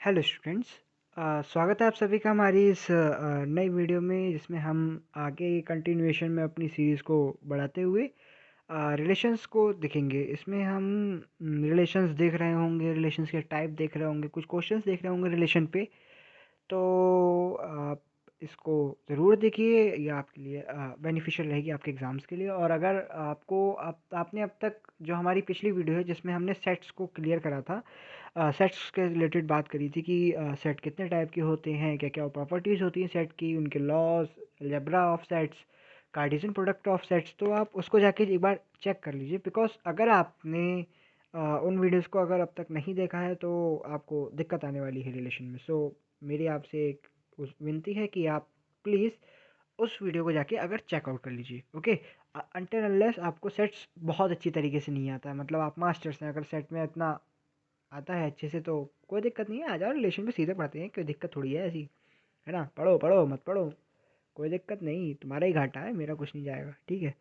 Hello students. स्वागत है आप सभी का हमारी इस नई वीडियो में, जिसमें हम आगे कंटिन्यूएशन में अपनी सीरीज़ को बढ़ाते हुए रिलेशंस को देखेंगे। इसमें हम रिलेशंस देख रहे होंगे, रिलेशंस के टाइप देख रहे होंगे, कुछ क्वेश्चंस देख रहे होंगे रिलेशन पे। तो आप इसको ज़रूर देखिए, ये आपके लिए बेनिफिशियल रहेगी आपके एग्ज़ाम्स के लिए। और अगर आपने अब तक जो हमारी पिछली वीडियो है जिसमें हमने सेट्स को क्लियर करा था, सेट्स के रिलेटेड बात करी थी कि सेट कितने टाइप के होते हैं, क्या क्या प्रॉपर्टीज़ होती हैं सेट की, उनके laws, algebra of sets, Cartesian product of sets, तो आप उसको जाके एक बार चेक कर लीजिए। बिकॉज अगर आपने उन वीडियोस को अगर अब तक नहीं देखा है तो आपको दिक्कत आने वाली है रिलेशन में। सो मेरी आपसे एक विनती है कि आप प्लीज़ उस वीडियो को जाके अगर चेकआउट कर लीजिए। ओके, अनटिल अनलेस आपको सेट्स बहुत अच्छी तरीके से नहीं आता है, मतलब आप मास्टर्स हैं, अगर सेट में इतना आता है अच्छे से तो कोई दिक्कत नहीं है, आ जाओ रिलेशन पे सीधे पढ़ते हैं, कोई दिक्कत थोड़ी है ऐसी, है ना। पढ़ो पढ़ो मत पढ़ो, कोई दिक्कत नहीं, तुम्हारा ही घाटा है, मेरा कुछ नहीं जाएगा, ठीक है।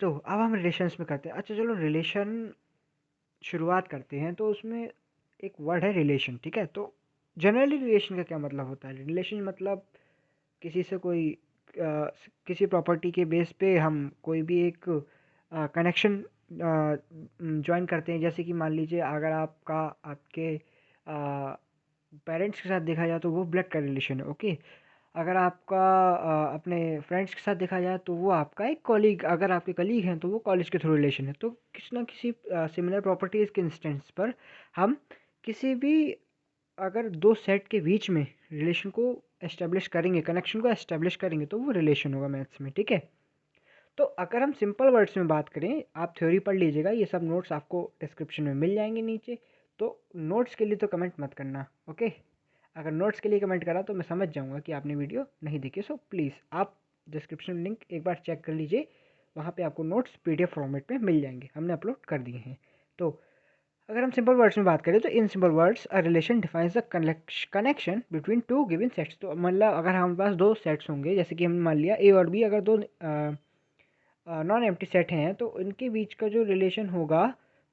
तो अब हम रिलेशंस में करते हैं। अच्छा चलो, रिलेशन शुरुआत करते हैं। तो उसमें एक वर्ड है रिलेशन, ठीक है। तो जनरली रिलेशन का क्या मतलब होता है? रिलेशन मतलब किसी से कोई किसी प्रॉपर्टी के बेस पे हम कोई भी एक कनेक्शन ज्वाइन करते हैं। जैसे कि मान लीजिए, अगर आपका आपके पेरेंट्स के साथ देखा जाए तो वो ब्लड का रिलेशन है, ओके। अगर आपका अपने फ्रेंड्स के साथ देखा जाए तो वो आपका एक कॉलीग, अगर आपके कलीग हैं तो वो कॉलेज के थ्रू रिलेशन है। तो किसी ना किसी सिमिलर प्रॉपर्टीज़ के इंस्टेंस पर हम किसी भी अगर दो सेट के बीच में रिलेशन को एस्टेब्लिश करेंगे, कनेक्शन को एस्टेब्लिश करेंगे, तो वो रिलेशन होगा मैथ्स में, ठीक है। तो अगर हम सिंपल वर्ड्स में बात करें, आप थ्योरी पढ़ लीजिएगा, ये सब नोट्स आपको डिस्क्रिप्शन में मिल जाएंगे नीचे। तो नोट्स के लिए तो कमेंट मत करना, ओके। अगर नोट्स के लिए कमेंट करा तो मैं समझ जाऊंगा कि आपने वीडियो नहीं देखी। सो प्लीज़ आप डिस्क्रिप्शन लिंक एक बार चेक कर लीजिए, वहाँ पे आपको नोट्स पीडीएफ फॉर्मेट में मिल जाएंगे, हमने अपलोड कर दिए हैं। तो अगर हम सिंपल वर्ड्स में बात करें तो in simple words a relation defines the connection between two given sets. तो मतलब अगर हमारे पास दो सेट्स होंगे, जैसे कि हमने मान लिया ए और बी, अगर दो नॉन एम्प्टी सेट हैं, तो उनके बीच का जो रिलेशन होगा,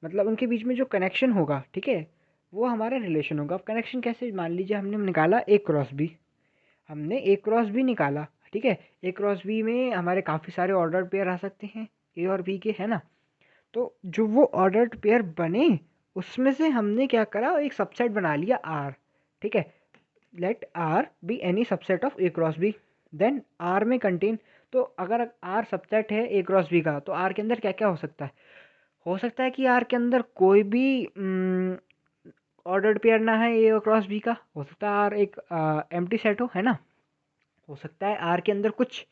मतलब उनके बीच में जो कनेक्शन होगा, ठीक है, वो हमारा रिलेशन होगा। अब कनेक्शन कैसे? मान लीजिए हमने निकाला ए क्रॉस बी, हमने ए क्रॉस बी निकाला, ठीक है। ए क्रॉस बी में हमारे काफ़ी सारे ऑर्डर्ड पेयर आ सकते हैं ए और बी के, है ना। तो जो वो ऑर्डर्ड पेयर बने, उसमें से हमने क्या करा, एक सबसेट बना लिया आर, ठीक है। Let R be any subset of A cross B, then R में कंटेन। तो अगर आर सबसेट है ए क्रॉस बी का, तो आर के अंदर क्या क्या हो सकता है? हो सकता है कि आर के अंदर कोई भी ऑर्डर्ड पेयर ना है ए क्रॉस बी का, हो सकता है आर एक एम्प्टी सेट हो, है ना। हो सकता है आर के अंदर कुछ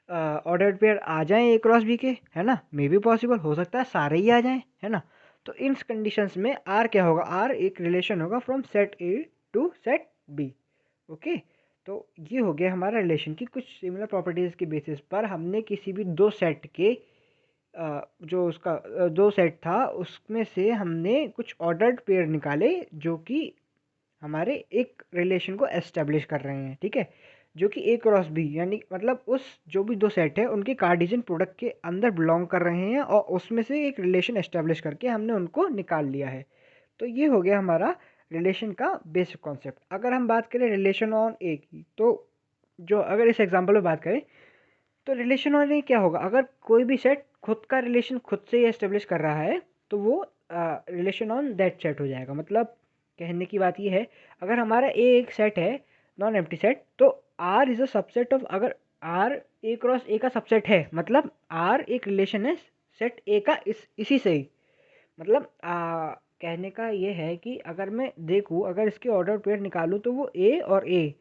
ऑर्डर्ड पेयर आ जाएं ए क्रॉस बी के, है ना, मे बी पॉसिबल, हो सकता है सारे ही आ जाएं, है ना। तो इन कंडीशंस में आर क्या होगा? आर एक रिलेशन होगा from set A to set B, okay. तो ये हो गया हमारा रिलेशन की कुछ सिमिलर प्रॉपर्टीज़ के बेसिस पर हमने किसी भी दो सेट के जो उसका दो सेट था उसमें से हमने कुछ ऑर्डर्ड पेयर निकाले जो कि हमारे एक रिलेशन को एस्टेब्लिश कर रहे हैं, ठीक है। जो कि ए क्रॉस बी, यानी मतलब उस जो भी दो सेट है उनके कार्टेशियन प्रोडक्ट के अंदर बिलोंग कर रहे हैं, और उसमें से एक रिलेशन एस्टेब्लिश करके हमने उनको निकाल लिया है। तो ये हो गया हमारा रिलेशन का बेसिक कॉन्सेप्ट। अगर हम बात करें रिलेशन ऑन ए की, तो जो अगर इस एग्जांपल में बात करें तो रिलेशन ऑन ए क्या होगा? अगर कोई भी सेट खुद का रिलेशन खुद से ही एस्टेब्लिश कर रहा है तो वो रिलेशन ऑन दैट सेट हो जाएगा। मतलब कहने की बात ये है, अगर हमारा ए एक सेट है, नॉन एम्प्टी सेट, तो R is a subset of, अगर आर ए क्रॉस ए का सबसेट है, मतलब आर एक रिलेशन है सेट ए का इसी से ही। मतलब कहने का ये है कि अगर मैं देखूँ, अगर इसके ऑर्डर पेयर निकालूँ तो वो ए और ए,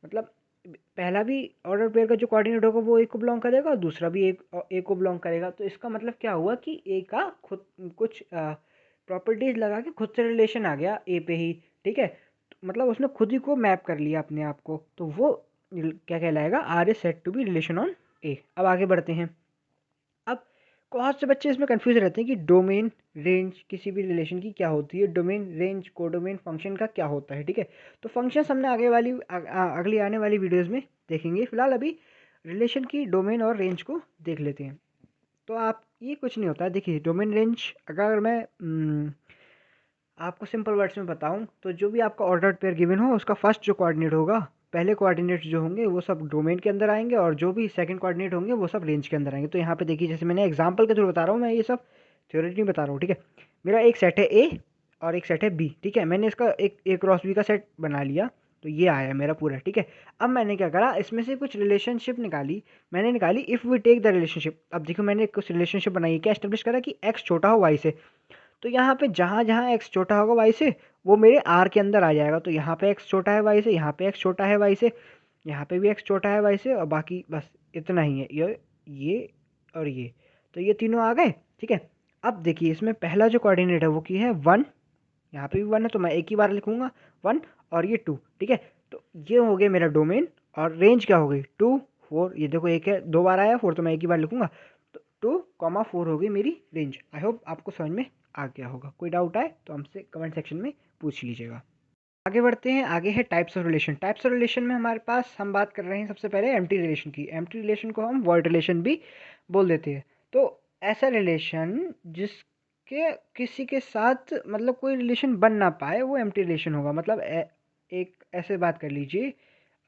मतलब पहला भी ऑर्डर पेयर का जो कोऑर्डिनेट होगा वो ए को बिलोंग करेगा और दूसरा भी ए को बिलोंग करेगा। तो इसका मतलब क्या हुआ कि ए का खुद कुछ प्रॉपर्टीज लगा के खुद से रिलेशन आ गया ए पे ही, ठीक है। तो मतलब उसने खुद ही को मैप कर लिया अपने आप को, तो वो क्या कहलाएगा? R is said to be relation on A. अब आगे बढ़ते हैं। अब बहुत से बच्चे इसमें कंफ्यूज रहते हैं कि डोमेन रेंज किसी भी रिलेशन की क्या होती है, डोमेन रेंज कोडोमेन फंक्शन का क्या होता है, ठीक है। तो फंक्शंस हमने आगे वाली अगली आने वाली वीडियोस में देखेंगे। फिलहाल अभी रिलेशन की डोमेन और रेंज को देख लेते हैं। तो आप, ये कुछ नहीं होता है, देखिए डोमेन रेंज, अगर मैं आपको सिंपल वर्ड्स में बताऊँ तो जो भी आपका ऑर्डर्ड पेयर गिवन हो उसका फर्स्ट जो कोऑर्डिनेट होगा, पहले कोऑर्डिनेट्स जो होंगे वो सब डोमेन के अंदर आएंगे और जो भी सेकंड कोऑर्डिनेट होंगे वो सब रेंज के अंदर आएंगे। तो यहाँ पे देखिए जैसे मैंने एग्जांपल के थ्रू बता रहा हूँ, मैं ये सब थ्योरी नहीं बता रहा हूँ, ठीक है। मेरा एक सेट है ए और एक सेट है बी, ठीक है। मैंने इसका एक ए क्रॉस बी का सेट बना लिया, तो ये आया मेरा पूरा, ठीक है। अब मैंने क्या करा, इसमें से कुछ रिलेशनशिप निकाली, मैंने निकाली if we take the relationship. अब देखो मैंने कुछ रिलेशनशिप बनाई, क्या एस्टेब्लिश करा कि एक्स छोटा हो वाई से। तो यहाँ पे जहाँ जहाँ एक्स छोटा होगा वाई से वो मेरे आर के अंदर आ जाएगा। तो यहाँ पे एक्स छोटा है वाई से, यहाँ पे एक्स छोटा है वाई से, यहाँ पे भी एक्स छोटा है वाई से, और बाकी बस इतना ही है, ये और ये। तो ये तीनों आ गए, ठीक है। अब देखिए इसमें पहला जो कोऑर्डिनेट है वो की है 1, यहाँ पे भी 1 है तो मैं एक ही बार लिखूंगा 1, और ये 2, ठीक है। तो ये हो गया मेरा डोमेन, और रेंज क्या हो गई 2 4। ये देखो एक है, 2 बार आया 4, तो मैं एक ही बार लिखूंगा। तो 2, 4 हो गई मेरी रेंज। आई होप आपको समझ में आ गया होगा। कोई डाउट आए तो हमसे कमेंट सेक्शन में पूछ लीजिएगा। आगे बढ़ते हैं, आगे है types of relation. Types of relation में हमारे पास हम बात कर रहे हैं सबसे पहले एम्प्टी रिलेशन की। एम्प्टी रिलेशन को हम वॉइड रिलेशन भी बोल देते हैं। तो ऐसा रिलेशन जिसके किसी के साथ मतलब कोई रिलेशन बन ना पाए वो एम्प्टी रिलेशन होगा। मतलब एक ऐसे बात कर लीजिए,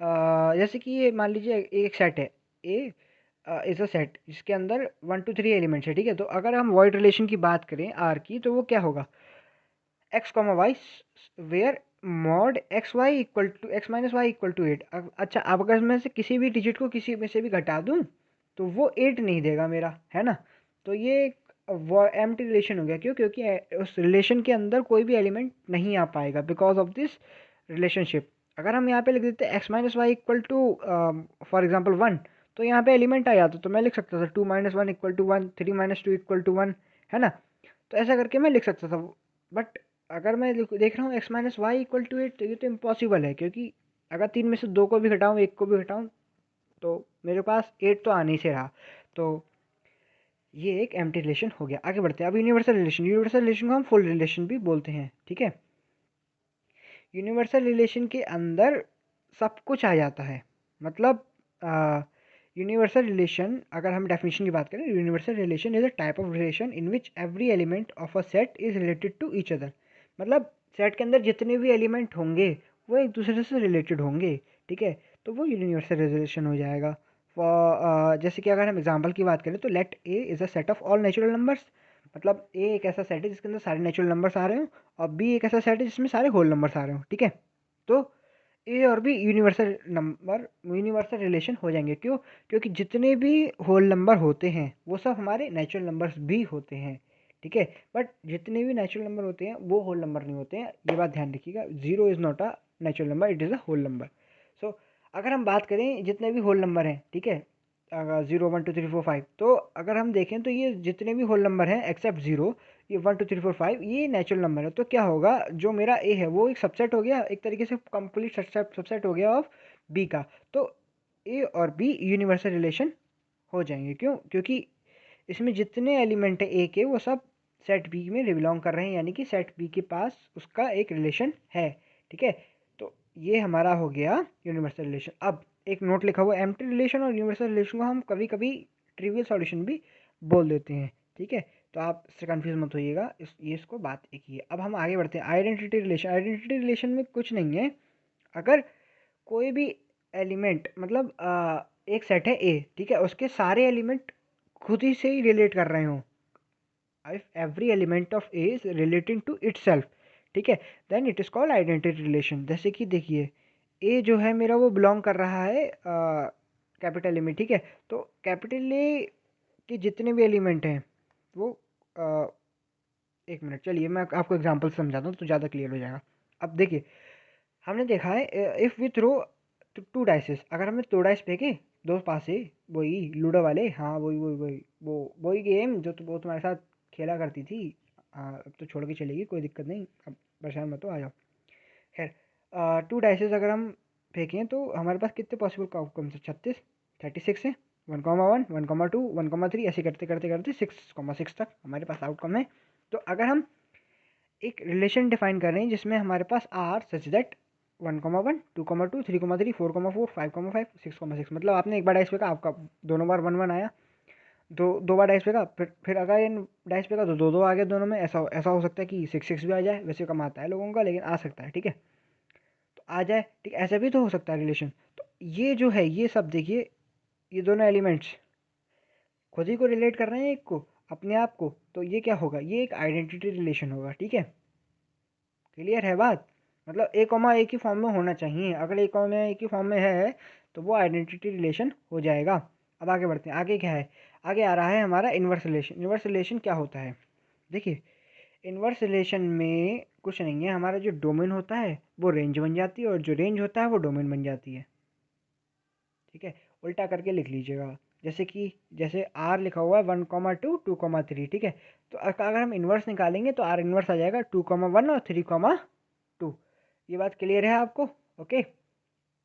जैसे कि ये मान लीजिए एक सेट है ए इज़ अ सेट जिसके अंदर 1 to 3 एलिमेंट्स है, ठीक है। तो अगर हम वॉइड रिलेशन की बात करें आर की, तो वो क्या होगा, x comma y where mod x y equal to x minus y equal to 8। अच्छा, अब अगर मैं से किसी भी डिजिट को किसी में से भी घटा दूं तो वो 8 नहीं देगा मेरा, है ना। तो ये एम्प्टी रिलेशन हो गया। क्यों? क्योंकि उस रिलेशन के अंदर कोई भी एलिमेंट नहीं आ पाएगा बिकॉज ऑफ दिस रिलेशनशिप। अगर हम यहाँ पे लिख देते x minus y equal to for example 1, तो यहाँ पे एलिमेंट आ जाता, तो मैं लिख सकता था 2 - 1 इक्वल टू 1, 3 - 2 इक्वल टू 1, है ना। तो ऐसा करके मैं लिख सकता था। बट अगर मैं देख रहा हूँ x minus y equal to 8, तो ये तो इम्पॉसिबल है, क्योंकि अगर 3 में से 2 को भी घटाऊँ, 1 को भी घटाऊँ, तो मेरे पास 8 तो आने ही से रहा। तो ये एक एम्प्टी रिलेशन हो गया। आगे बढ़ते हैं अब यूनिवर्सल रिलेशन। यूनिवर्सल रिलेशन को हम फुल रिलेशन भी बोलते हैं, ठीक है। यूनिवर्सल रिलेशन के अंदर सब कुछ आ जाता है। मतलब यूनिवर्सल रिलेशन, अगर हम डेफिनेशन की बात करें, universal relation is a type of relation in which every element of a set is related to each other. मतलब सेट के अंदर जितने भी एलिमेंट होंगे वो एक दूसरे से रिलेटेड होंगे, ठीक है। तो वो यूनिवर्सल रिलेशन हो जाएगा। जैसे कि अगर हम एग्जांपल की बात करें, तो let A is a set of all natural numbers. मतलब ए एक ऐसा सेट है जिसके अंदर सारे नेचुरल नंबर्स आ रहे हो, और बी एक ऐसा सेट है जिसमें सारे होल नंबर्स आ रहे हो, ठीक है। तो ए और बी यूनिवर्सल रिलेशन हो जाएंगे। क्यों? क्योंकि जितने भी होल नंबर होते हैं वो सब हमारे नेचुरल नंबर्स भी होते हैं, ठीक है। बट जितने भी नेचुरल नंबर होते हैं वो होल नंबर नहीं होते हैं, ये बात ध्यान रखिएगा। 0 is not a natural number, it is a whole number. So अगर हम बात करें जितने भी होल नंबर हैं, ठीक है, 0 1 2 3 4 5, तो अगर हम देखें तो ये जितने भी होल नंबर हैं एक्सेप्ट 0, ये 1 2 3 4 5 ये नेचुरल नंबर है। तो क्या होगा, जो मेरा ए है वो एक सबसेट हो गया, एक तरीके से कंप्लीट सबसेट हो गया ऑफ बी का। तो ए और बी यूनिवर्सल रिलेशन हो जाएंगे। क्यों? क्योंकि इसमें जितने एलिमेंट है ए के वो सब सेट बी में बिलोंग कर रहे हैं, यानी कि सेट बी के पास उसका एक रिलेशन है, ठीक है। तो ये हमारा हो गया यूनिवर्सल रिलेशन। अब एक नोट लिखा हुआ, एम्प्टी रिलेशन और यूनिवर्सल रिलेशन को हम कभी कभी ट्रिवियल सॉल्यूशन भी बोल देते हैं, ठीक है। तो आप इससे कंफ्यूज मत होइएगा, इसको बात एक ही है। अब हम आगे बढ़ते हैं आइडेंटिटी रिलेशन। आइडेंटिटी रिलेशन में कुछ नहीं है, अगर कोई भी एलिमेंट मतलब एक सेट है ए, ठीक है, उसके सारे एलिमेंट खुद ही से ही रिलेट कर रहे हो, if every element of A is relating to itself, ठीक है, then it is called identity relation. जैसे कि देखिए ए जो है मेरा वो बिलोंग कर रहा है कैपिटल ए में, ठीक है। तो कैपिटल ए के जितने भी एलिमेंट हैं वो एक मिनट चलिए मैं आपको एग्जांपल समझाता हूँ तो ज़्यादा क्लियर हो जाएगा। अब देखिए हमने देखा है इफ़ वी थ्रो 2 डाइसेस, अगर हमने 2 डाइस फेंके दो पास से, वही लूडो वाले, हाँ वही वही वही वही गेम जो वो तुम्हारे साथ खेला करती थी। अब तो छोड़ के चलेगी, कोई दिक्कत नहीं, अब परेशान मत हो, आ जाओ। खैर 2 डाइसेस अगर हम फेंकें तो हमारे पास कितने पॉसिबल आउटकम्स है, 36 है। 1, 1, 1, 2, 1, 3 ऐसे करते करते करते 6, 6 तक हमारे पास आउटकम है। तो अगर हम एक रिलेशन डिफाइन कर रहे हैं जिसमें हमारे पास आर सच दैट 1, 1, 2, 2, 3, 3, 4, 4, 5, 5, 6, 6, मतलब आपने एक बार डाइस फेंका, आपका दोनों बार 1, 1 आया, दो बार डाइस फेंका, फिर अगर ये डाइस फेंका तो दो दो आ गया दोनों में। ऐसा हो सकता है कि सिक्स सिक्स भी आ जाए, वैसे कम आता है लोगों का लेकिन आ सकता है, ठीक है। तो आ जाए, ठीक, ऐसा भी तो हो सकता है रिलेशन। तो ये जो है ये सब देखिए, ये दोनों एलिमेंट्स खुद ही को रिलेट कर रहे हैं एक को, अपने आप को, तो ये क्या होगा, ये एक आइडेंटिटी रिलेशन होगा, ठीक है। क्लियर है बात, मतलब ए कॉमा ए की फॉर्म में होना चाहिए, अगर ए कॉमा ए की फॉर्म में है तो वो आइडेंटिटी रिलेशन हो जाएगा। अब आगे बढ़ते हैं, आगे क्या है, आगे आ रहा है हमारा इन्वर्स रिलेशन। इन्वर्स रिलेशन क्या होता है, देखिए इन्वर्स रिलेशन में कुछ नहीं है, हमारा जो डोमेन होता है वो रेंज बन जाती है और जो रेंज होता है वो डोमेन बन जाती है, ठीक है। उल्टा करके लिख लीजिएगा, जैसे आर लिखा हुआ है 1,2 2,3, ठीक है। तो अगर हम इन्वर्स निकालेंगे तो आर इन्वर्स आ जाएगा 2,1 और 3,2। ये बात क्लियर है आपको, ओके।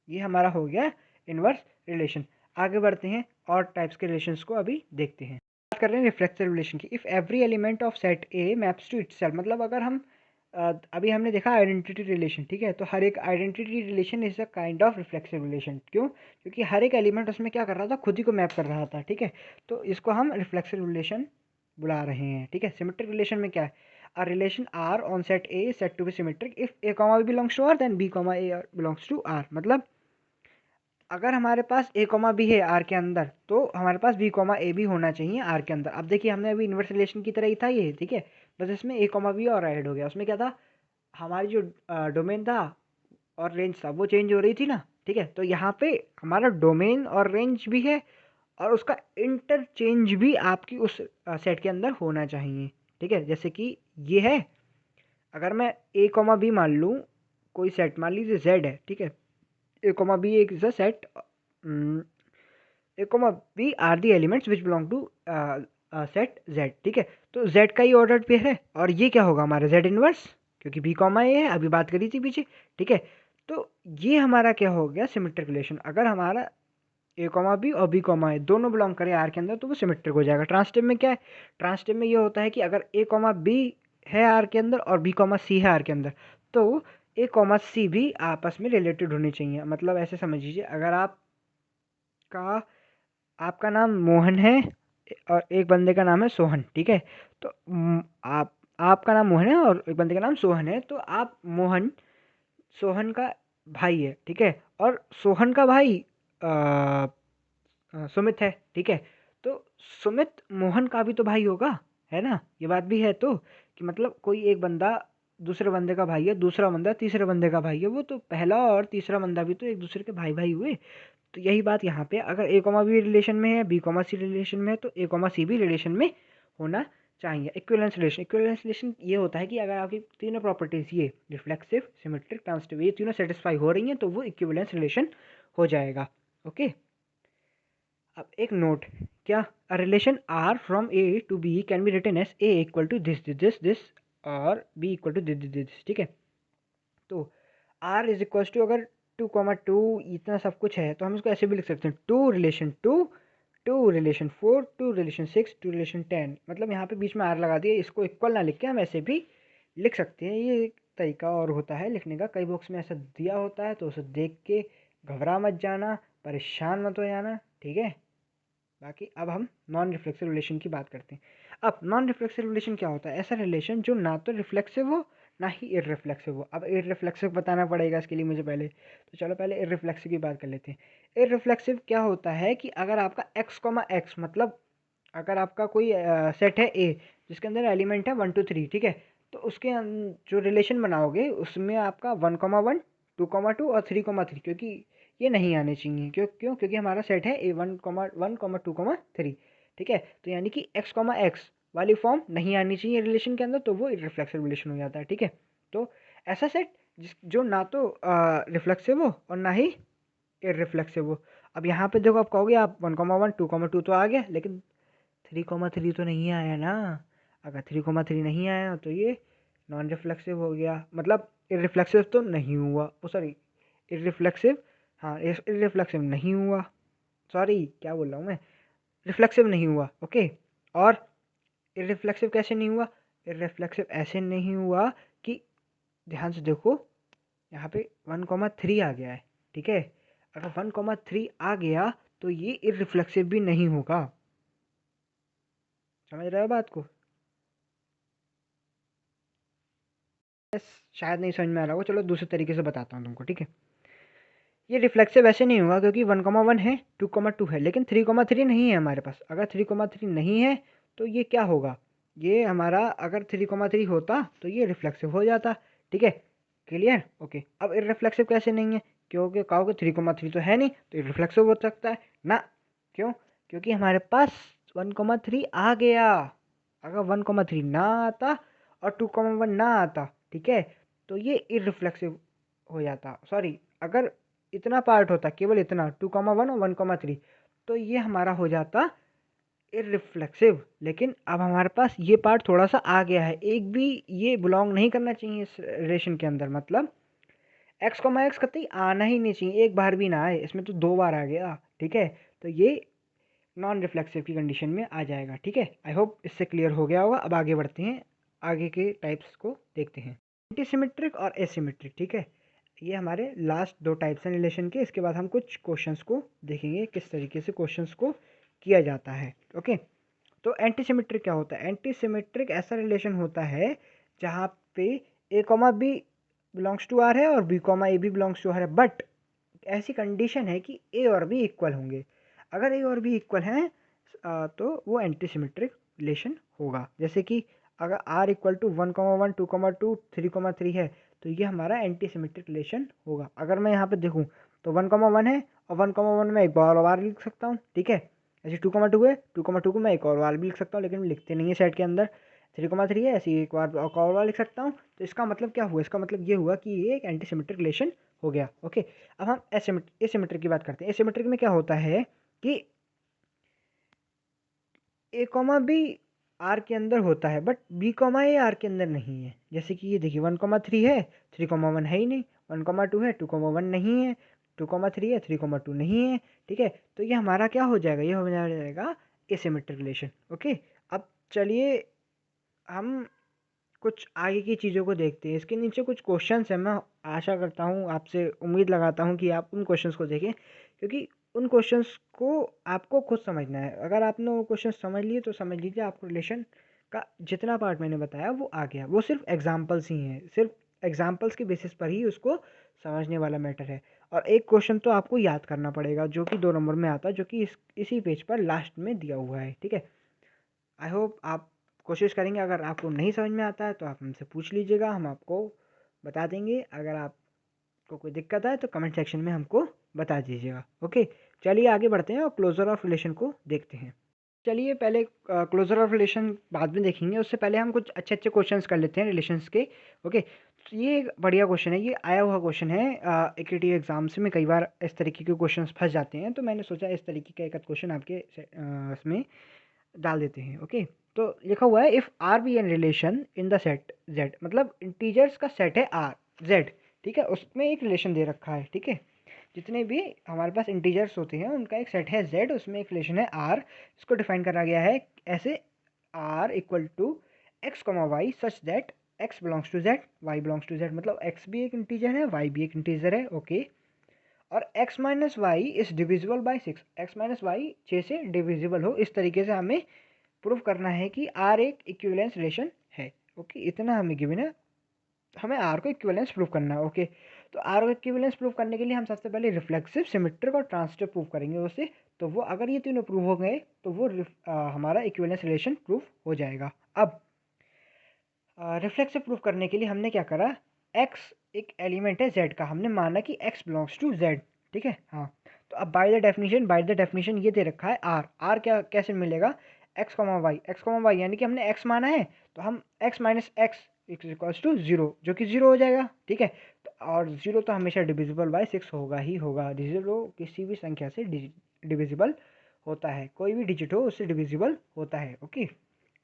ये हमारा हो गया इन्वर्स रिलेशन। आगे बढ़ते हैं और टाइप्स के रिलेशंस को अभी देखते हैं। बात कर रहे हैं रिफ्लेक्सिव रिलेशन की। If every element of set A maps to itself, मतलब अगर हम अभी हमने देखा आइडेंटिटी रिलेशन, ठीक है। तो हर एक identity relation is a kind of reflexive relation. क्यों? क्योंकि हर एक एलिमेंट उसमें क्या कर रहा था, खुद ही को मैप कर रहा था, ठीक है। तो इसको हम रिफ्लेक्सिव रिलेशन बुला रहे हैं, ठीक है। सिमेट्रिक रिलेशन में क्या है, a relation R on set A is said to be symmetric if A, B belongs to R then B, A belongs to R। मतलब अगर हमारे पास A, B है R के अंदर तो हमारे पास B, A भी होना चाहिए R के अंदर। अब देखिए हमने अभी इन्वर्स रिलेशन की तरह ही था ये, ठीक है। बस इसमें A, B और ऐड हो गया। उसमें क्या था, हमारी जो डोमेन था और रेंज था वो चेंज हो रही थी ना, ठीक है। तो यहाँ पे हमारा डोमेन और रेंज भी है और उसका इंटरचेंज भी आपकी उस सेट के अंदर होना चाहिए, ठीक है। जैसे कि ये है, अगर मैं A, B मान लूँ, कोई सेट मान लीजिए Z है, ठीक है। A, B एक is a set, A, B are the elements which belong to set Z, ठीक है। तो Z का ही ऑर्डर पेयर है और ये क्या होगा हमारा Z इनवर्स, क्योंकि B, A है, अभी बात करी थी पीछे, ठीक है। तो ये हमारा क्या हो गया, सिमेट्रिक रिलेशन। अगर हमारा A, B और B, A दोनों बिलोंग करें आर के अंदर तो वो सिमेट्रिक हो जाएगा। ट्रांसटिव में क्या है, ट्रांसटिव में ये होता है कि अगर A, B है आर के अंदर और B, C है आर के अंदर तो A, C भी आपस में रिलेटेड होनी चाहिए। मतलब ऐसे समझ लीजिए, अगर आपका नाम मोहन है और एक बंदे का नाम है सोहन, ठीक है। तो आपका नाम मोहन है और एक बंदे का नाम सोहन है, तो आप मोहन सोहन का भाई है, ठीक है। और सोहन का भाई अ, सुमित है, ठीक है। तो सुमित मोहन का भी तो भाई होगा, है ना। ये बात भी है तो, कि मतलब कोई एक बंदा दूसरे बंदे का भाई है, दूसरा बंदा तीसरे बंदे का भाई है, वो तो पहला और तीसरा बंदा भी तो एक दूसरे के भाई भाई हुए। तो यही बात यहाँ पे, अगर A, B रिलेशन में है, B, C रिलेशन में है तो A, C भी रिलेशन में होना चाहिए। इक्विवेलेंस रिलेशन, इक्विवेलेंस रिलेशन ये होता है कि अगर आपकी तीनों प्रॉपर्टीज, ये रिफ्लेक्सिव, सिमेट्रिक, ट्रांसटिव, ये तीनों सेटिस्फाई हो रही हैं तो वो इक्विवेलेंस रिलेशन हो जाएगा, ओके। अब एक नोट, क्या, a relation R from A to B can be written as A equal to this और B इक्वल टू दिस, ठीक है। तो R इज इक्वल टू, अगर 2,2 इतना सब कुछ है तो हम इसको ऐसे भी लिख सकते हैं, 2 रिलेशन 4 2 रिलेशन 6 2 रिलेशन 10। मतलब यहाँ पे बीच में R लगा दिया, इसको इक्वल ना लिख के हम ऐसे भी लिख सकते हैं। ये एक तरीका और होता है लिखने का, कई बॉक्स में ऐसा दिया होता है तो उसे देख के घबरा मत जाना, परेशान मत हो जाना, ठीक है। बाकी अब हम नॉन रिफ्लेक्सिव रिलेशन की बात करते हैं। अब नॉन रिफ्लेक्सिव रिलेशन क्या होता है, ऐसा रिलेशन जो ना तो रिफ्लेक्सिव हो ना ही इररिफ्लेक्सिव हो। अब इररिफ्लेक्सिव बताना पड़ेगा इसके लिए मुझे पहले, तो चलो पहले इररिफ्लेक्सिव की बात कर लेते हैं। इररिफ्लेक्सिव क्या होता है कि अगर आपका x, मतलब अगर आपका कोई सेट है ए जिसके अंदर एलिमेंट है 1 2 3, ठीक है। तो उसके जो रिलेशन बनाओगे उसमें आपका 1,1 2,2 और 3,3, क्योंकि ये नहीं आने चाहिए, क्योंकि हमारा सेट है ए 1,1 2,3, ठीक है। तो यानी कि x वाली फॉर्म नहीं आनी चाहिए रिलेशन के अंदर, तो वो रिफ्लेक्सिव रिलेशन हो जाता है, ठीक है। तो ऐसा सेट जो ना तो रिफ्लेक्सिव हो और ना ही इररिफ्लेक्सिव हो। अब यहाँ पे देखो, आप कहोगे आप 1,1 2,2 तो आ गया, लेकिन 3,3 तो नहीं आया ना। अगर 3,3 नहीं आया तो ये नॉन रिफ्लेक्सिव हो गया, मतलब इररिफ्लेक्सिव तो नहीं हुआ, ओ सॉरी, इररिफ्लेक्सिव, हाँ इररिफ्लेक्सिव नहीं हुआ, सॉरी क्या बोल रहा हूँ मैं, रिफ्लेक्सिव नहीं हुआ, ओके। और इररिफ्लेक्सिव कैसे नहीं हुआ, इररिफ्लेक्सिव ऐसे नहीं हुआ कि, ध्यान से देखो यहाँ पे 1,3 आ गया है, ठीक है। अगर 1,3 आ गया तो ये इररिफ्लेक्सिव भी नहीं होगा, समझ रहे हो बात को? शायद नहीं समझ में आ रहा हो, चलो दूसरे तरीके से बताता हूँ तुमको, ठीक है। ये रिफ्लेक्सिव वैसे नहीं होगा क्योंकि 1,1 है, 2,2 है, लेकिन 3,3 नहीं है हमारे पास। अगर 3,3 नहीं है तो ये क्या होगा, ये हमारा अगर 3,3 होता तो ये रिफ्लेक्सिव हो जाता, ठीक है। क्लियर? ओके। अब इररिफ्लेक्सिव कैसे नहीं है? क्योंकि कहोगे 3,3 तो है नहीं तो इररिफ्लेक्सिव हो सकता है ना। क्यों? क्योंकि हमारे पास 1,3 आ गया। अगर 1,3 ना आता और 2,1 ना आता, ठीक है, तो ये इररिफ्लेक्सिव हो जाता। सॉरी, अगर इतना पार्ट होता, केवल इतना 2,1 और 1,3, तो ये हमारा हो जाता इररिफ्लेक्सिव। लेकिन अब हमारे पास ये पार्ट थोड़ा सा आ गया है, एक भी ये बिलोंग नहीं करना चाहिए इस रिलेशन के अंदर। मतलब एक्स कॉमा एक्स कतई आना ही नहीं चाहिए, एक बार भी ना आए, इसमें तो 2 बार आ गया, ठीक है। तो ये नॉन रिफ्लेक्सिव की कंडीशन में आ जाएगा, ठीक है। आई होप इससे क्लियर हो गया होगा। अब आगे बढ़ते हैं, आगे के टाइप्स को देखते हैं। एंटीसिमेट्रिक और एसिमेट्रिक, ठीक है। ये हमारे लास्ट 2 टाइप्स हैं रिलेशन के। इसके बाद हम कुछ क्वेश्चंस को देखेंगे, किस तरीके से क्वेश्चंस को किया जाता है, ओके। तो एंटीसिमेट्रिक क्या होता है? एंटीसिमेट्रिक ऐसा रिलेशन होता है जहाँ पे A comma B belongs to R है और बी कॉमा ए भी बिलोंग्स टू आर है, बट ऐसी कंडीशन है कि ए और बी इक्वल होंगे। अगर ए और बी इक्वल हैं तो वो एंटीसिमेट्रिक रिलेशन होगा। जैसे कि अगर आर इक्वल टू 1,1 2,2 3,3 है तो ये हमारा एंटीसिमेट्रिक रिलेशन होगा। अगर मैं यहाँ पे देखूँ तो 1,1 है और 1,1 में एक बार लिख सकता हूँ, ठीक है। ऐसे 2,2 है, 2,2 को मैं एक और बार भी लिख सकता हूँ, लेकिन लिखते नहीं है सेट के अंदर। 3,3 है, ऐसे ही एक बार और बार लिख सकता हूँ। तो इसका मतलब क्या हुआ? इसका मतलब ये हुआ कि ये एक एंटीसिमेट्रिक रिलेशन हो गया, ओके। अब हम एसिमेट्रिक की बात करते हैं। एसिमेट्रिक में क्या होता है कि ए कॉमा बी आर के अंदर होता है but B comma A R के अंदर नहीं है। जैसे कि ये देखिए 1,3 है, 3,1 है ही नहीं, 1,2 है, 2,1 नहीं है, 2,3 है, 3,2 नहीं है, ठीक है। तो ये हमारा क्या हो जाएगा? ये हो जाएगा एसिमेट्रिक रिलेशन, ओके। अब चलिए हम कुछ आगे की चीज़ों को देखते हैं। इसके नीचे कुछ क्वेश्चंस हैं, मैं आशा करता हूँ, आपसे उम्मीद लगाता हूँ कि आप उन क्वेश्चंस को देखें, क्योंकि उन क्वेश्चंस को आपको खुद समझना है। अगर आपने वो क्वेश्चन समझ लिए तो समझ लीजिए आपको रिलेशन का जितना पार्ट मैंने बताया वो आ गया। वो सिर्फ एग्जाम्पल्स ही हैं, सिर्फ एग्जाम्पल्स के बेसिस पर ही उसको समझने वाला मैटर है। और एक क्वेश्चन तो आपको याद करना पड़ेगा जो कि 2 नंबर में आता है, जो कि इसी पेज पर लास्ट में दिया हुआ है, ठीक है। आई होप आप कोशिश करेंगे। अगर आपको नहीं समझ में आता है तो आप हमसे पूछ लीजिएगा, हम आपको बता देंगे। अगर आपको कोई दिक्कत है तो कमेंट सेक्शन में हमको बता दीजिएगा, ओके। चलिए आगे बढ़ते हैं और क्लोजर ऑफ रिलेशन को देखते हैं। चलिए पहले क्लोजर ऑफ रिलेशन बाद में देखेंगे, उससे पहले हम कुछ अच्छे अच्छे क्वेश्चंस कर लेते हैं रिलेशंस के, ओके। तो ये एक बढ़िया क्वेश्चन है, ये आया हुआ क्वेश्चन है एकेटी एग्जाम्स में। कई बार इस तरीके के क्वेश्चंस फंस जाते हैं, तो मैंने सोचा इस तरीके का एक क्वेश्चन आपके इसमें डाल देते हैं, ओके। तो लिखा हुआ है if R be an relation in the set Z, मतलब इंटीजर्स का सेट है आर जेड, ठीक है। उसमें एक रिलेशन दे रखा है, ठीक है। जितने भी हमारे पास इंटीजर्स होते हैं उनका एक सेट है जेड, उसमें एक रिलेशन है आर। इसको डिफाइन करा गया है ऐसे, R equal to x comma y such that x belongs to Z, y belongs to Z. मतलब एक्स भी एक इंटीजर है, वाई भी एक इंटीजर है, ओके। और x minus y is divisible by 6, x minus y 6 से डिविजिबल हो, इस तरीके से हमें प्रूव करना है कि आर एक इक्विवेलेंस रिलेशन है, ओके। इतना हमें गिवन है, हमें आर को इक्विवेलेंस प्रूव करना है, ओके। तो आर को इक्विवेलेंस प्रूव करने के लिए हम सबसे पहले रिफ्लेक्सिव, सिमेट्रिक और ट्रांजिटिव प्रूव करेंगे उससे। तो वो अगर ये तीनों प्रूव हो गए तो वो हमारा इक्विवेलेंस रिलेशन प्रूव हो जाएगा। अब रिफ्लेक्सिव प्रूफ करने के लिए हमने क्या करा, x एक एलिमेंट है z का, हमने माना कि x बिलोंग्स टू z, ठीक है। हाँ, तो अब बाय द डेफिनेशन ये दे रखा है r क्या कैसे मिलेगा, x, y यानी कि हमने x माना है तो हम x minus x equals to 0, जो कि 0 हो जाएगा, ठीक है। तो और 0 तो हमेशा डिविजिबल बाय 6 होगा ही होगा। 0 किसी भी संख्या से डिविजिबल होता है, कोई भी डिजिट हो उससे डिविजिबल होता है, ओके।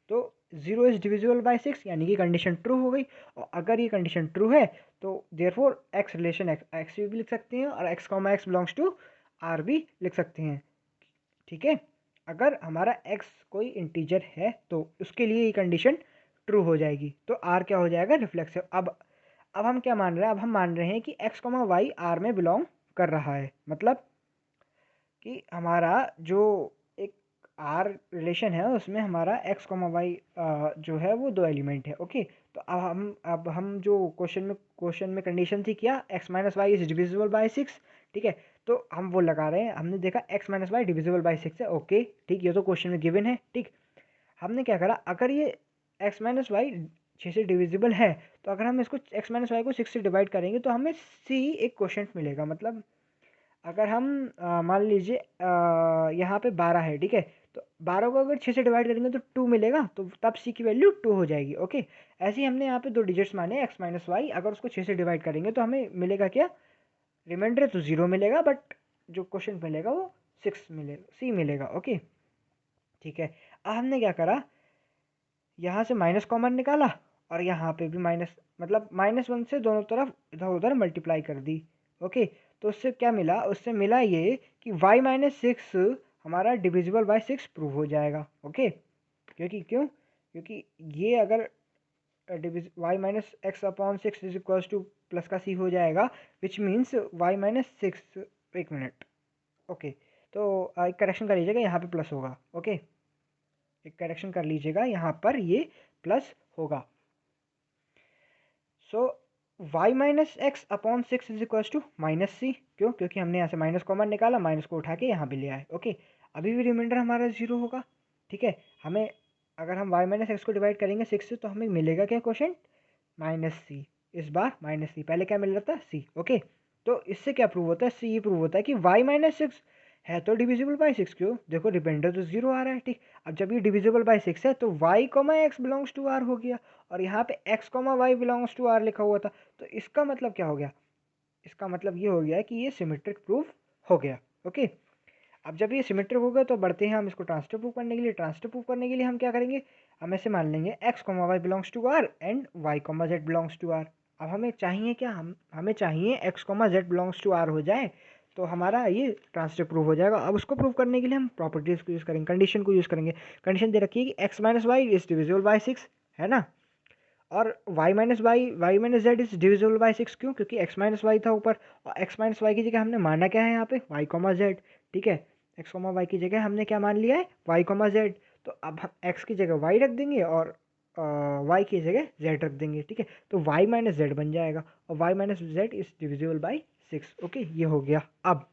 तो 0 इज डिविजिबल बाय 6 यानी कि कंडीशन ट्रू हो गई। और अगर ये कंडीशन ट्रू है तो देयरफॉर एक्स रिलेशन एक्स भी लिख सकते हैं और x comma x belongs to R भी लिख सकते हैं, ठीक है। अगर हमारा एक्स कोई इंटीजर है तो उसके लिए ये कंडीशन ट्रू हो जाएगी, तो आर क्या हो जाएगा, रिफ्लेक्सिव। अब हम क्या मान रहे हैं, अब हम मान रहे हैं कि एक्स कॉमा वाई आर में बिलोंग कर रहा है। मतलब कि हमारा जो एक आर रिलेशन है उसमें हमारा एक्स कॉमा वाई जो है वो दो एलिमेंट है। ओके, तो अब हम जो क्वेश्चन में कंडीशन थी क्या, x minus y is divisible by six. ठीक है, तो हम वो लगा रहे हैं, हमने देखा x minus y divisible by six है। ओके ठीक, ये तो क्वेश्चन में गिवन है। ठीक, हमने क्या करा, अगर ये एक्स माइनस वाई 6 से डिविजिबल है तो अगर हम इसको एक्स माइनस वाई को 6 से डिवाइड करेंगे तो हमें सी एक क्वेश्चन मिलेगा। मतलब अगर हम मान लीजिए यहाँ पे 12 है। ठीक है, तो 12 को अगर 6 से डिवाइड करेंगे तो 2 मिलेगा, तो तब सी की वैल्यू 2 हो जाएगी। ओके, ऐसे ही हमने यहाँ पे दो डिजिट्स माने एक्स माइनस वाई, अगर उसको 6 से डिवाइड करेंगे तो हमें मिलेगा क्या, रिमाइंडर तो 0 मिलेगा, बट जो क्वेश्चन मिलेगा वो 6 मिलेगा, सी मिलेगा। ओके ठीक है, अब हमने क्या करा, यहाँ से माइनस कॉमन निकाला और यहाँ पे भी माइनस, मतलब -1 से दोनों तरफ इधर उधर मल्टीप्लाई कर दी। ओके, तो उससे क्या मिला, उससे मिला ये कि y माइनस सिक्स हमारा डिविजिबल बाय 6 प्रूव हो जाएगा। ओके, क्योंकि ये अगर y minus x upon six is equal two plus का c हो जाएगा, which means y minus six, एक मिनट। ओके, तो एक करेक्शन कर लीजिएगा, यहाँ पे प्लस होगा। ओके, एक करेक्शन कर लीजिएगा, यहाँ पर ये प्लस होगा। So y minus x upon six is equal to minus C, क्योंकि हमने यहाँ से माइनस कॉमन निकाला, माइनस को उठा के यहाँ भी ले आए। ओके, अभी भी रिमाइंडर हमारा 0 होगा। ठीक है, हमें अगर हम y माइनस एक्स को डिवाइड करेंगे 6 से तो हमें मिलेगा क्या क्वेश्चन, माइनस सी। इस बार माइनस सी, पहले क्या मिल रहा था, सी। ओके, तो इससे क्या प्रूव होता है, सी ये प्रूव होता है कि y माइनस सिक्स है तो डिविजिबल बाई 6, क्यों, देखो रिमाइंडर तो 0 आ रहा है। ठीक, अब जब ये डिविजिबल बाई 6 है तो y comma x belongs to R हो गया, और यहाँ पे x comma y belongs to R लिखा हुआ था। तो इसका मतलब क्या हो गया, इसका मतलब ये हो गया कि ये सिमेट्रिक प्रूफ हो गया। ओके, अब जब ये सिमेट्रिक हो गया तो बढ़ते हैं हम इसको ट्रांसटिव प्रूफ करने के लिए। ट्रांसटिव प्रूफ करने के लिए हम क्या करेंगे, हम ऐसे मान लेंगे x comma y belongs to R and y comma z belongs to R. अब हमें चाहिए क्या, हमें चाहिए x comma z belongs to R हो जाए तो हमारा ये ट्रांसटिव प्रूफ हो जाएगा। अब उसको प्रूव करने के लिए हम प्रॉपर्टीज को यूज़ करेंगे, कंडीशन को यूज़ करेंगे। कंडीशन दे रखी है कि x minus y is divisible by 6, है ना, और y minus z is divisible by 6, क्योंकि x माइनस वाई था ऊपर, और x माइनस वाई की जगह हमने माना क्या है यहाँ पे, y कॉमा जेड। ठीक है, x कॉमा वाई की जगह हमने क्या मान लिया है, y कॉमा जेड। तो अब हम x की जगह y रख देंगे और y की जगह z रख देंगे। ठीक है, तो y माइनस जेड बन जाएगा, और y minus z is divisible by 6। Okay, ये हो गया। अब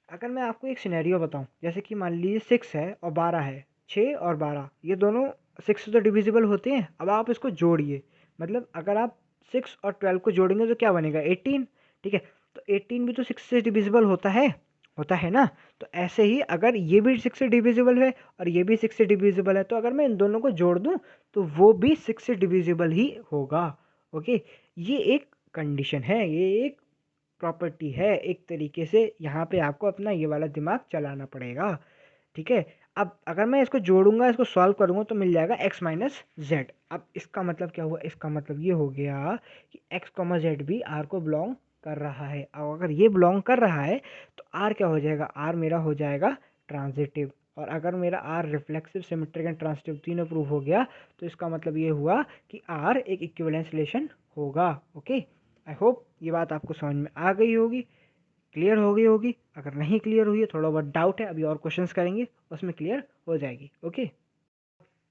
अगर मैं आपको एक सिनेरियो बताऊं, जैसे कि मान लीजिए 6 है और 12 है, 6 और 12 ये दोनों 6 से तो डिविजिबल होते हैं। अब आप इसको जोड़िए, मतलब अगर आप 6 और 12 को जोड़ेंगे तो क्या बनेगा, 18। ठीक है, तो 18 भी तो 6 से डिविजिबल होता है ना। तो ऐसे ही अगर ये भी 6 से डिविजिबल है और ये भी 6 से डिविजिबल है, तो अगर मैं इन दोनों को जोड़ दूं तो वो भी 6 से डिविजिबल ही होगा। ओके, ये एक कंडीशन है, ये एक प्रॉपर्टी है, एक तरीके से यहाँ पे आपको अपना ये वाला दिमाग चलाना पड़ेगा। ठीक है, अब अगर मैं इसको जोड़ूंगा, इसको सॉल्व करूंगा तो मिल जाएगा x माइनस जेड। अब इसका मतलब क्या हुआ, इसका मतलब ये हो गया कि x कॉमा जेड भी r को बिलोंग कर रहा है। और अगर ये बिलोंग कर रहा है तो r क्या हो जाएगा, r मेरा हो जाएगा ट्रांजिटिव। और अगर मेरा r reflexive, symmetric and transitive तीनों प्रूफ हो गया तो इसका मतलब ये हुआ कि r एक इक्विवेलेंस रिलेशन होगा। ओके, आई होप ये बात आपको समझ में आ गई होगी, क्लियर हो गई होगी। अगर नहीं क्लियर हुई है, थोड़ा बहुत डाउट है, अभी और क्वेश्चंस करेंगे उसमें क्लियर हो जाएगी। ओके,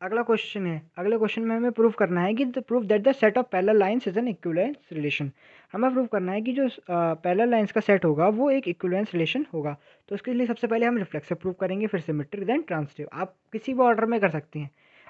अगला क्वेश्चन है, अगले क्वेश्चन में हमें प्रूव करना है कि proof that the set of parallel lines is an equivalence relation. हमें प्रूव करना है कि जो पैरेलल लाइंस का सेट होगा वो एक इक्विवेलेंस रिलेशन होगा। तो इसके लिए सबसे पहले हम रिफ्लेक्सिव प्रूव करेंगे, फिर सिमेट्रिक, देन ट्रांजिटिव। आप किसी भी ऑर्डर में कर सकते हैं,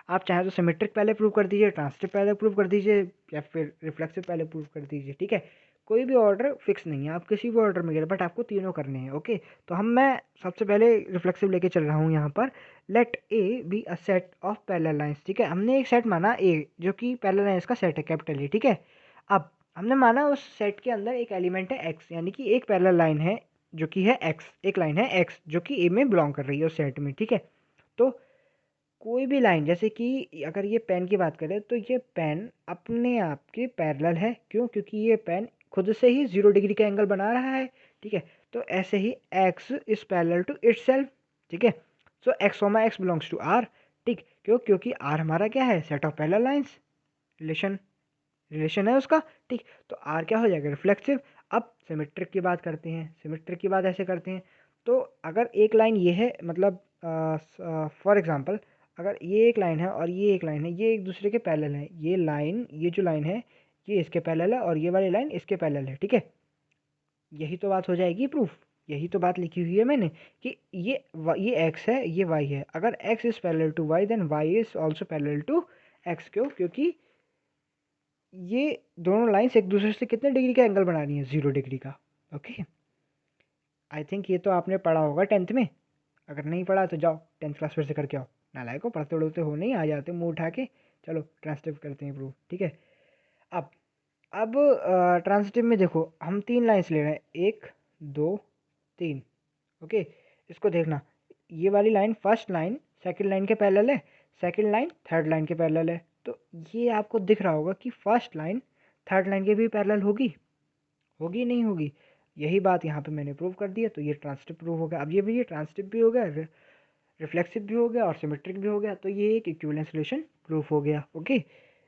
आप चाहे तो सिमेट्रिक पहले प्रूव कर दीजिए, ट्रांजिटिव पहले प्रूव कर दीजिए, या फिर रिफ्लेक्सिव पहले प्रूव कर दीजिए। ठीक है, कोई भी ऑर्डर फिक्स नहीं है, आप किसी भी ऑर्डर में करें, बट आपको तीनों करने हैं। ओके, तो मैं सबसे पहले रिफ्लेक्सिव लेके चल रहा हूँ यहाँ पर। Let A be a set of parallel lines. ठीक है, हमने एक सेट माना ए जो कि पैरेलल लाइंस का सेट है, कैपिटल ए। ठीक है, अब हमने माना उस सेट के अंदर एक एलिमेंट है एक्स, यानी कि एक पैरेलल लाइन है जो कि है एक्स, एक लाइन है एक्स जो कि ए में बिलोंग कर रही है उस सेट में। ठीक है, तो कोई भी लाइन, जैसे कि अगर ये पेन की बात करें तो ये पेन अपने आप के पैरेलल है, क्योंकि ये पेन खुद से ही 0 डिग्री का एंगल बना रहा है। ठीक है, तो ऐसे ही x is parallel to itself. ठीक है, so x belongs to r। ठीक, क्योंकि r हमारा क्या है, set of parallel lines, relation है उसका। ठीक, तो r क्या हो जाएगा, रिफ्लेक्सिव। अब सिमेट्रिक की बात करते हैं, सिमेट्रिक की बात ऐसे करते हैं, तो अगर एक लाइन ये है, मतलब फॉर एग्जांपल अगर ये एक लाइन है और ये एक लाइन है, ये एक दूसरे के पैरेलल है, ये लाइन, ये जो लाइन है ये इसके पैरेलल है और ये वाली लाइन इसके पैरेलल है, ठीक है। यही तो बात हो जाएगी प्रूफ। यही तो बात लिखी हुई है मैंने कि ये x है, ये y है। अगर x is parallel to y then y is also parallel to x। क्यों? क्योंकि ये दोनों लाइंस एक दूसरे से कितने डिग्री का एंगल बना रही हैं? 0 डिग्री का। ओके, आई थिंक ये तो आपने पढ़ा होगा 10th में। अगर नहीं पढ़ा तो जाओ 10th क्लास फिर से करके आओ। नालायक को पढ़ते उड़ते हो नहीं, आ जाते मुंह उठा के। चलो ट्रांसलेट करते हैं प्रूफ, ठीक है। अब अब ट्रांजिटिव में देखो हम 3 लाइंस ले रहे हैं, 1 2 3। ओके, इसको देखना, ये वाली line first line second line के पैरेलल है, सेकंड लाइन थर्ड लाइन के पैरेलल है। तो ये आपको दिख रहा होगा कि फर्स्ट लाइन थर्ड लाइन के भी पैरेलल होगी, होगी नहीं होगी? यही बात यहाँ पे मैंने प्रूव कर दिया। तो ये ट्रांजिटिव प्रूफ हो गया। अब ये ट्रांजिटिव भी हो गया, रिफ्लेक्सिव भी हो गया और सिमेट्रिक भी हो गया। तो ये एक इक्विवेलेंस रिलेशन प्रूफ हो गया। ओके,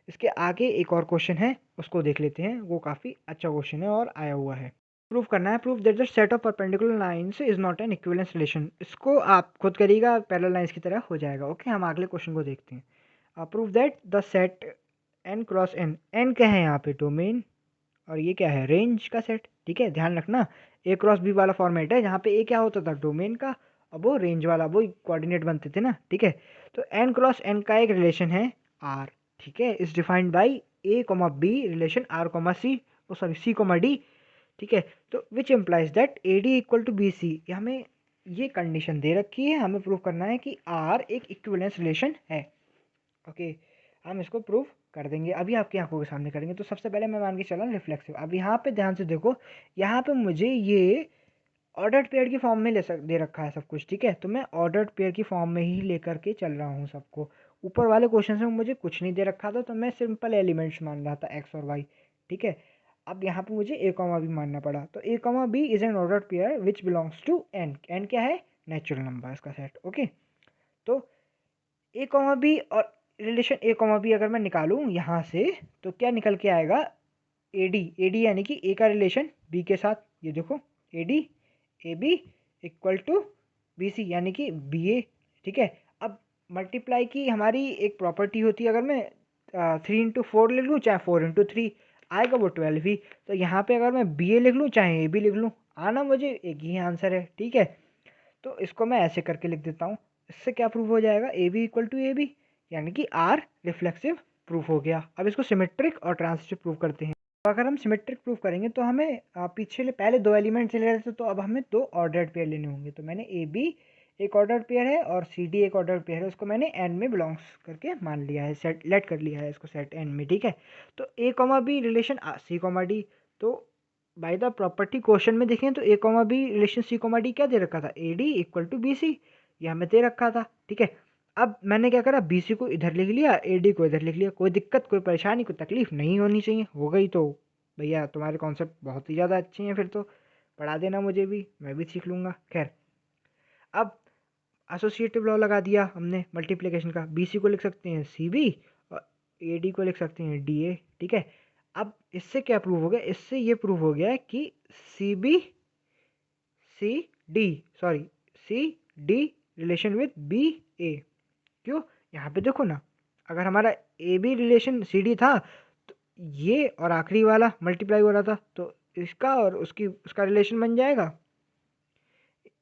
इसके आगे एक और क्वेश्चन है, उसको देख लेते हैं। वो काफ़ी अच्छा क्वेश्चन है और आया हुआ है। प्रूफ करना है, proof that the set of perpendicular lines is not an equivalence relation. इसको आप खुद करिएगा, पैरेलल लाइंस की तरह हो जाएगा। ओके, हम अगले क्वेश्चन को देखते हैं। Proof that the set N cross N, N क्या है यहाँ पे? डोमेन, और ये क्या है? रेंज का सेट। ठीक है, ध्यान रखना ए क्रॉस बी वाला फॉर्मेट है, जहाँ पे ए क्या होता था? डोमेन का, अब वो रेंज वाला, वो कोऑर्डिनेट बनते थे ना। ठीक है, तो एन क्रॉस एन का एक रिलेशन है आर। ठीक है, is defined by A comma B relation R comma C, sorry C comma D. ठीक है, तो which implies that A D equal to B C. हमें ये कंडीशन दे रखी है, हमें प्रूव करना है कि आर एक इक्विवेलेंस रिलेशन है। ओके, हम इसको प्रूव कर देंगे, अभी आपकी आंखों के सामने करेंगे। तो सबसे पहले मैं मान के चला रिफ्लेक्सिव। अब यहाँ पे ध्यान से देखो, यहाँ पे मुझे ये ऑर्डर्ड पेयर की फॉर्म में दे रखा है सब कुछ। ठीक है, तो मैं ऑर्डर्ड पेयर की फॉर्म में ही लेकर के चल रहा हूँ सबको। ऊपर वाले क्वेश्चन में मुझे कुछ नहीं दे रखा था, तो मैं सिंपल एलिमेंट्स मान रहा था, एक्स और वाई। ठीक है, अब यहाँ पे मुझे ए कॉमा बी मानना पड़ा। तो A comma B is an ordered pair which belongs to N. N क्या है? नेचुरल नंबर का सेट। ओके, तो ए कॉमा बी और रिलेशन ए कॉमा बी अगर मैं निकालूँ यहाँ से, तो क्या निकल के आएगा? ए डी यानी कि ए का रिलेशन बी के साथ। ये देखो, A D A B equal to B C यानी कि बी ए। ठीक है, अब मल्टीप्लाई की हमारी एक प्रॉपर्टी होती है, अगर मैं 3 into 4 लिख लूँ चाहे 4 into 3, आएगा वो 12 ही। तो यहाँ पे अगर मैं बी ए लिख लूँ चाहे ए बी लिख लूँ, आना मुझे एक ही आंसर है। ठीक है, तो इसको मैं ऐसे करके लिख देता हूँ। इससे क्या प्रूफ हो जाएगा? A B equal to A B, यानी कि आर रिफ्लेक्सिव प्रूफ हो गया। अब इसको सिमेट्रिक और ट्रांजिटिव प्रूफ करते हैं। तो अगर हम सिमेट्रिक प्रूफ करेंगे तो हमें पहले 2 एलिमेंट ले रहे थे, तो अब हमें 2 ऑर्डर्ड पेयर लेने होंगे। तो मैंने ए बी एक ऑर्डर्ड पेयर है और सी डी एक ऑर्डर्ड पेयर है, उसको मैंने एन में बिलोंग्स करके मान लिया है, सेट लेट कर लिया है इसको सेट एन में। ठीक है, तो A comma B relation C comma D. तो बाय द प्रॉपर्टी क्वेश्चन में देखें तो A comma B relation C comma D क्या दे रखा था? A D equal to B C, ये हमें दे रखा था। ठीक है, अब मैंने क्या करा? बी सी को इधर लिख लिया, ए डी को इधर लिख लिया। कोई दिक्कत, कोई परेशानी, कोई तकलीफ नहीं होनी चाहिए। हो गई तो भैया तुम्हारे कॉन्सेप्ट बहुत ही ज़्यादा अच्छे हैं, फिर तो पढ़ा देना मुझे भी, मैं भी सीख लूँगा। खैर, अब एसोसिएटिव लॉ लगा दिया हमने मल्टीप्लिकेशन का। बी सी को लिख सकते हैं सी बी और ए डी को लिख सकते हैं डी ए। ठीक है, अब इससे क्या प्रूव हो गया? इससे ये प्रूव हो गया कि C B C D sorry C D relation with B A. क्यों? यहाँ पे देखो ना, अगर हमारा A B relation C D था, तो ये और आखिरी वाला मल्टीप्लाई हो रहा था, तो इसका और उसका रिलेशन बन जाएगा।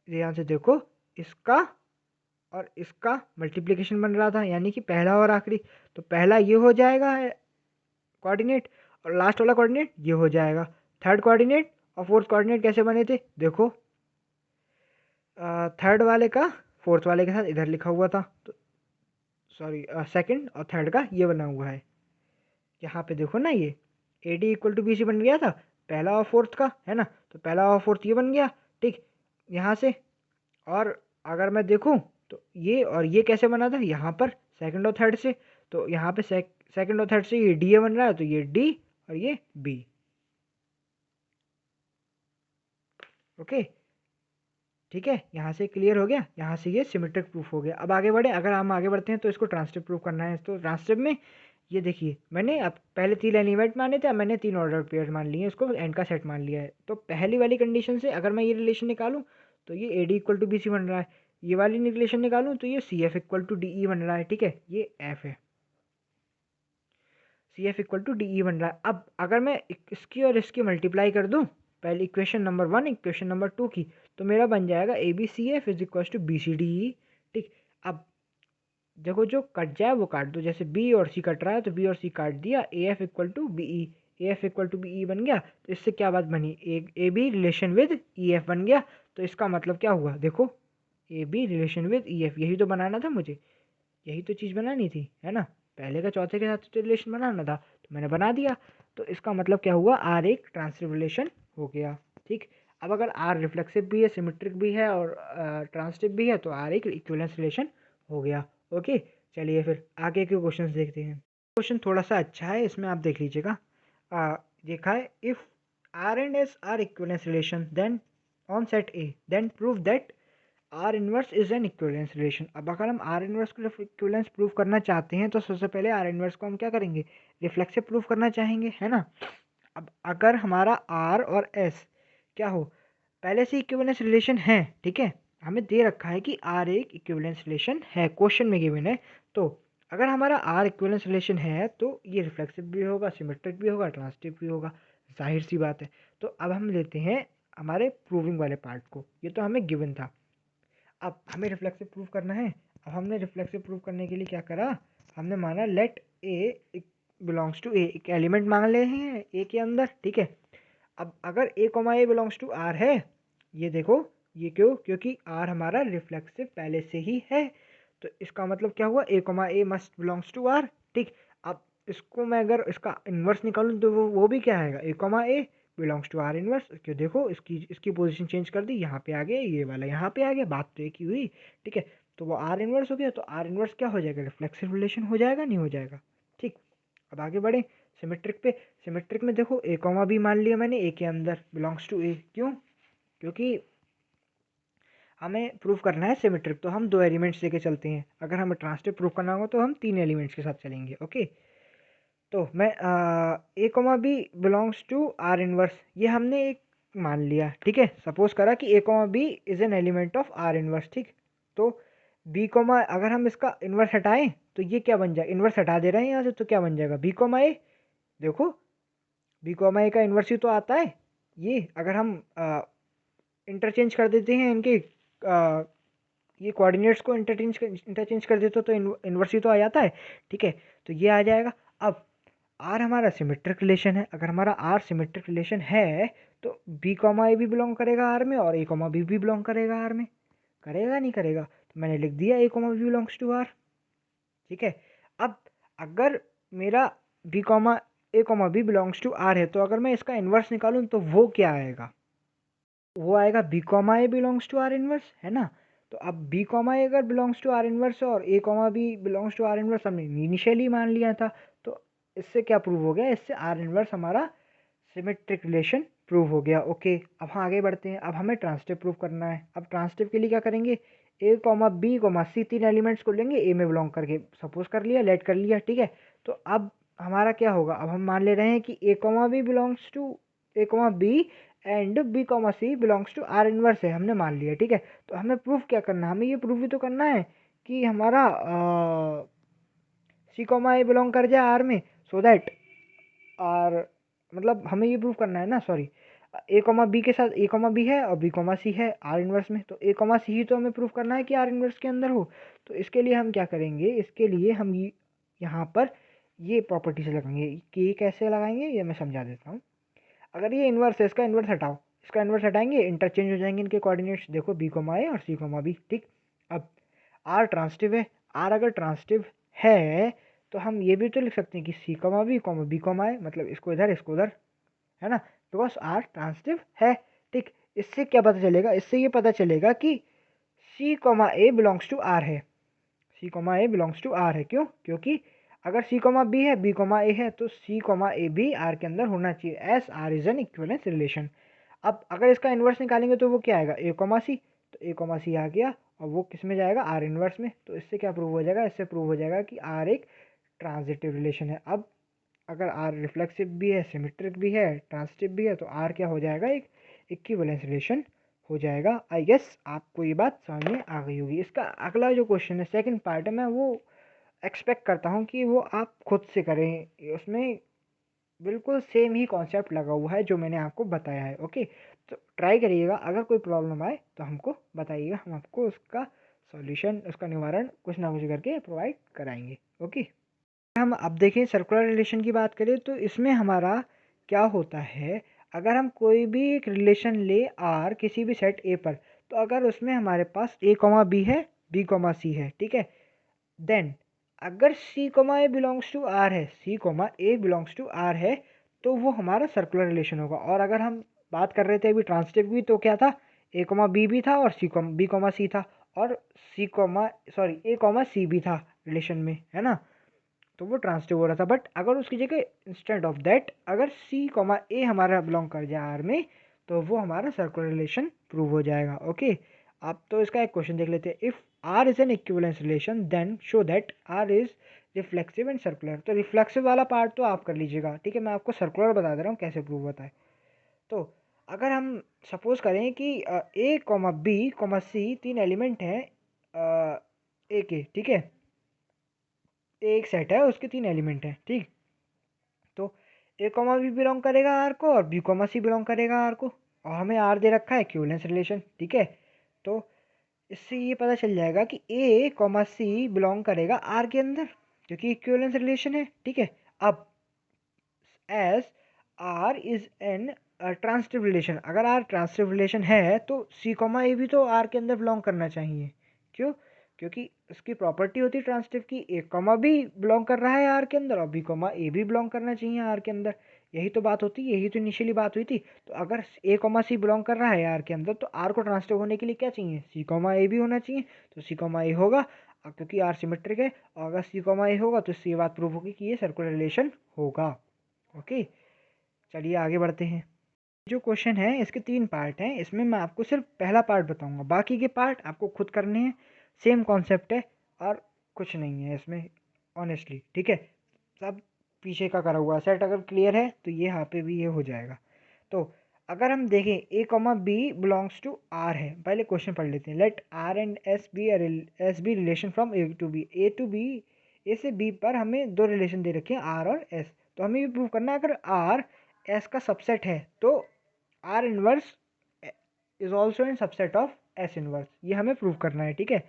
ध्यान से देखो, इसका और इसका मल्टीप्लिकेशन बन रहा था, यानी कि पहला और आखिरी। तो पहला ये हो जाएगा कोऑर्डिनेट और लास्ट वाला कोऑर्डिनेट ये हो जाएगा। थर्ड कोऑर्डिनेट और फोर्थ कोऑर्डिनेट कैसे बने थे? देखो, थर्ड वाले का फोर्थ वाले के साथ इधर लिखा हुआ था, तो सॉरी सेकंड और थर्ड का ये बना हुआ है। यहाँ पे देखो ना, ये A D equal to B C बन गया था पहला और फोर्थ का, है ना? तो पहला और फोर्थ ये बन गया। ठीक, यहाँ से। और अगर मैं देखूँ तो ये और ये कैसे बना था? यहाँ पर सेकंड और थर्ड से। तो यहाँ पे सेकंड और थर्ड से ये डी ए बन रहा है, तो ये डी और ये बी। ओके, ठीक है, यहाँ से क्लियर हो गया, यहाँ से ये सिमेट्रिक प्रूफ हो गया। अब आगे बढ़े, अगर हम आगे बढ़ते हैं तो इसको ट्रांजिटिव प्रूफ करना है। तो ट्रांजिटिव में ये देखिए, मैंने अब पहले 3 एलिमेंट माने थे, अब मैंने 3 ऑर्डर पेयर मान लिए, इसको एन का सेट मान लिया है। तो पहली वाली कंडीशन से अगर मैं ये रिलेशन निकालूँ तो ये A D equal to B C बन रहा है, ये वाली रिलेशन निकालूं तो ये C F equal to D E बन रहा है, ठीक है, ये एफ है, C F equal to D E बन रहा है। अब अगर मैं इसकी और इसकी मल्टीप्लाई कर दूं, पहले इक्वेशन नंबर 1 इक्वेशन नंबर 2 की, तो मेरा बन जाएगा A B C F is equal to B C D E, ठीक। अब देखो जो कट जाए वो काट दो, जैसे बी और सी कट रहा है तो बी और सी काट दिया, A F equal to B E, A F equal to B E बन गया। तो इससे क्या बात बनी, A B relation with E F बन गया। तो इसका मतलब क्या हुआ, देखो A B relation with E F, यही तो बनाना था मुझे, यही तो चीज़ बनानी थी, है ना। पहले का चौथे के साथ तो रिलेशन बनाना था, तो मैंने बना दिया। तो इसका मतलब क्या हुआ, आर एक ट्रांसिटिव रिलेशन हो गया, ठीक। अब अगर आर रिफ्लेक्सिव भी है, सिमेट्रिक भी है और ट्रांसिटिव भी है, तो आर एक इक्विवेलेंस रिलेशन हो गया। ओके, चलिए फिर आगे के क्वेश्चंस देखते हैं। क्वेश्चन थोड़ा सा अच्छा है, इसमें आप देख लीजिएगा। देखा है, if R and S are equivalence relation then on set A then prove that R inverse is an equivalence relation. अब अगर हम आर इनवर्स को इक्विवेलेंस प्रूव करना चाहते हैं तो सबसे पहले आर इनवर्स को हम क्या करेंगे, रिफ्लेक्सिव प्रूव करना चाहेंगे, है ना। अब अगर हमारा आर और एस क्या हो, पहले से इक्विवेलेंस रिलेशन है, ठीक है, हमें दे रखा है कि आर एक इक्विवेलेंस रिलेशन है, क्वेश्चन में गिवन है। तो अगर हमारा आर इक्विवेलेंस रिलेशन है तो ये रिफ्लेक्सिव भी होगा, सिमेट्रिक भी होगा, ट्रांसिटिव भी होगा, जाहिर सी बात है। तो अब हम लेते हैं हमारे प्रूविंग वाले पार्ट को, ये तो हमें गिवन था। अब हमें रिफ्लेक्सिव प्रूफ करना है। अब हमने रिफ्लेक्सिव प्रूफ करने के लिए क्या करा, हमने माना लेट ए बिलोंग्स टू ए, एक एलिमेंट मान ले हैं ए के अंदर, ठीक है। अब अगर A comma A belongs to R है, ये देखो, ये क्यों, क्योंकि आर हमारा रिफ्लेक्सिव पहले से ही है। तो इसका मतलब क्या हुआ, A comma A must belongs to R, ठीक। अब इसको मैं अगर इसका इन्वर्स निकालूं तो वो भी क्या आएगा, A comma A belongs to R inverse. क्यों, देखो इसकी इसकी पोजीशन चेंज कर दी, यहाँ पे आ गया, ये वाला यहाँ पे आ गया, बात तो एक ही हुई, ठीक है। तो वो आर इनवर्स हो गया, तो आर इनवर्स क्या हो जाएगा, रिफ्लेक्सिव रिलेशन हो जाएगा, नहीं हो जाएगा, ठीक। अब आगे बढ़े सिमेट्रिक पे। सिमेट्रिक में देखो ए कॉमा बी मान लिया मैंने, ए के अंदर बिलोंग्स टू ए, क्यों, क्योंकि हमें प्रूफ करना है सिमेट्रिक, तो हम 2 एलिमेंट्स लेके चलते हैं। अगर हमें ट्रांसिटिव प्रूफ करना होगा तो हम 3 एलिमेंट्स के साथ चलेंगे, ओके। तो मैं A comma B belongs to R inverse, ये हमने एक मान लिया, ठीक है। सपोज करा कि A comma B is an element of R inverse, ठीक। तो बी कोमा, अगर हम इसका इनवर्स हटाएं तो ये क्या बन जाएगा, इनवर्स हटा दे रहे हैं यहाँ से, तो क्या बन जाएगा, बी कोमा ए। देखो बी कोमा ए का इनवर्स ही तो आता है ये। अगर हम इंटरचेंज कर देते हैं इनके ये कोऑर्डिनेट्स को इंटरचेंज कर देते तो इनवर्स ही तो आ जाता है, ठीक है। तो ये आ जाएगा। अब आर हमारा सिमेट्रिक रिलेशन है, अगर हमारा आर सिमेट्रिक रिलेशन है तो बी कॉमा ए भी बिलोंग करेगा आर में और ए कॉमा बी भी बिलोंग करेगा आर में, करेगा नहीं करेगा, तो मैंने लिख दिया A comma B belongs to R, ठीक है। अब अगर मेरा B comma B belongs to R है, तो अगर मैं इसका इन्वर्स निकालूं तो वो क्या आएगा, वो आएगा B comma A belongs to R inverse, है ना। तो अब बी कॉमा ए अगर बिलोंग्स टू आर इनवर्स और A comma B belongs to R inverse हमने इनिशियली मान लिया था, तो इससे क्या प्रूव हो गया, इससे आर इनवर्स हमारा सिमेट्रिक रिलेशन प्रूव हो गया, ओके। अब हम आगे बढ़ते हैं, अब हमें ट्रांसिटिव प्रूव करना है। अब ट्रांसिटिव के लिए क्या करेंगे, ए कॉमा बी कॉमा सी, 3 एलिमेंट्स को लेंगे ए में बिलोंग करके, सपोज कर लिया, लेट कर लिया, ठीक है। तो अब हमारा क्या होगा, अब हम मान ले रहे हैं कि A comma B belongs to A comma B and B comma C belongs to R inverse है, हमने मान लिया, ठीक है। तो हमें प्रूफ क्या करना है, हमें ये प्रूफ भी तो करना है कि हमारा सी कॉमा ए बिलोंग कर जाए आर में, सो दैट आर, मतलब हमें ये प्रूफ करना है ना, सॉरी, ए कॉमा बी के साथ ए कॉमा बी है और बी कॉमा सी है आर इनवर्स में, तो ए कॉमा सी ही तो हमें प्रूफ करना है कि आर इनवर्स के अंदर हो। तो इसके लिए हम क्या करेंगे, इसके लिए हम यहाँ पर ये प्रॉपर्टी से लगाएंगे, कि ये कैसे लगाएंगे ये मैं समझा देता हूँ। अगर ये इन्वर्स है, इसका इन्वर्स हटाओ, इसका इन्वर्स हटाएंगे, इंटरचेंज हो जाएंगे इनके कोऑर्डिनेट्स, देखो बी कोमा ए और सी कोमा बी, ठीक। अब आर ट्रांसिटिव है, आर अगर ट्रांसिटिव है तो हम ये भी तो लिख सकते हैं कि सी कोमा बी कोमा ए, मतलब इसको उधर, है ना, बिकॉज आर ट्रांसिटिव है, ठीक। इससे क्या पता चलेगा, इससे ये पता चलेगा कि C comma A belongs to R है, C comma A belongs to R है, क्यों, क्योंकि अगर सी कोमा बी है, बी कोमा ए है, तो सी कोमा ए भी आर के अंदर होना चाहिए, S R is an equivalence relation. अब अगर इसका इन्वर्स निकालेंगे तो वो क्या आएगा, ए कोमा सी, तो ए कोमा सी आ गया और वो किस में जाएगा, आर इन्वर्स में। तो इससे क्या प्रूव हो जाएगा, इससे प्रूव हो जाएगा कि आर एक ट्रांजिटिव रिलेशन है। अब अगर आर रिफ्लेक्सिव भी है, सिमेट्रिक भी है, ट्रांसिटिव भी है, तो आर क्या हो जाएगा, एक इक्विवेलेंस रिलेशन हो जाएगा। आई गेस आपको ये बात समझ में आ गई होगी। इसका अगला जो क्वेश्चन है, सेकंड पार्ट है, मैं वो एक्सपेक्ट करता हूँ कि वो आप खुद से करें। उसमें बिल्कुल सेम ही कॉन्सेप्ट लगा हुआ है जो मैंने आपको बताया है। ओके, तो ट्राई करिएगा। अगर कोई प्रॉब्लम आए तो हमको बताइएगा, हम आपको उसका सॉल्यूशन, उसका निवारण कुछ ना कुछ करके प्रोवाइड कराएंगे। ओके, हम अब देखें सर्कुलर रिलेशन की बात करें तो इसमें हमारा क्या होता है, अगर हम कोई भी एक रिलेशन ले आर किसी भी सेट ए पर, तो अगर उसमें हमारे पास ए कॉमा बी है, बी कॉमा सी है, ठीक है, देन अगर C comma A belongs to R है, C comma A belongs to R है, तो वो हमारा सर्कुलर रिलेशन होगा। और अगर हम बात कर रहे थे अभी ट्रांसिटिव की, तो क्या था, ए कोमा बी भी था और सी कोमा बी कोमा सी था, और सी कोमा सॉरी ए कोमा सी भी था रिलेशन में, है ना, तो वो ट्रांसिटिव हो रहा था। बट अगर उसकी जगह इंस्टेड ऑफ दैट अगर सी कोमा ए हमारा बिलोंग कर जाए आर में, तो वो हमारा सर्कुलर रिलेशन प्रूव हो जाएगा। ओके, आप तो इसका एक क्वेश्चन देख लेते हैं। If R is an equivalence relation then show that R is reflexive and circular. तो रिफ्लेक्सिव वाला पार्ट तो आप कर लीजिएगा, ठीक है, मैं आपको सर्कुलर बता दे रहा हूँ कैसे प्रूव होता है। तो अगर हम सपोज करें कि ए कॉमा बी कॉमा सी तीन एलिमेंट हैं ए के, ठीक है, एक सेट है, उसके तीन एलिमेंट हैं, ठीक, तो ए कॉमा बी बिलोंग करेगा आर को और बी कॉमा सी बिलोंग करेगा आर को, और हमें आर दे रखा है इक्विवेलेंस रिलेशन, ठीक है। तो इससे ये पता चल जाएगा कि ए कॉमा सी बिलोंग करेगा आर के अंदर, क्योंकि इक्विवेलेंस रिलेशन है, ठीक है। अब as R is an transitive relation, अगर आर ट्रांसिटिव रिलेशन है तो सी कॉमा ए भी तो आर के अंदर बिलोंग करना चाहिए। क्यों? क्योंकि उसकी प्रॉपर्टी होती है ट्रांसिटिव की, ए कॉमा भी बिलोंग कर रहा है आर के अंदर और बी कॉमा ए भी बिलोंग करना चाहिए आर के अंदर। यही तो बात होती है, यही तो इनिशियली बात हुई थी। तो अगर ए कॉमा सी बिलोंग कर रहा है आर के अंदर, तो आर को ट्रांसिटिव होने के लिए क्या चाहिए, सी कॉमा ए भी होना चाहिए। तो सी कॉमा ए होगा, क्योंकि आर सिमेट्रिक है, और अगर सी कॉमा ए होगा तो इससे ये बात प्रूव होगी कि ये सर्कुलर रिलेशन होगा। ओके, चलिए आगे बढ़ते हैं। जो क्वेश्चन है इसके तीन पार्ट हैं, इसमें मैं आपको सिर्फ पहला पार्ट बताऊंगा, बाकी के पार्ट आपको खुद करने हैं। सेम कॉन्सेप्ट है और कुछ नहीं है इसमें, ऑनेस्टली, ठीक है, सब पीछे का करा हुआ सेट अगर क्लियर है तो ये यहाँ पे भी ये हो जाएगा। तो अगर हम देखें A comma B belongs to R है, पहले क्वेश्चन पढ़ लेते हैं। Let R and S be relation from A to B, A to B, A से बी पर हमें दो रिलेशन दे रखे हैं आर और एस। तो हमें ये प्रूव करना है अगर आर एस का सबसेट है तो are inverse is also in subset of S inverse, ये हमें प्रूव करना है, ठीक है।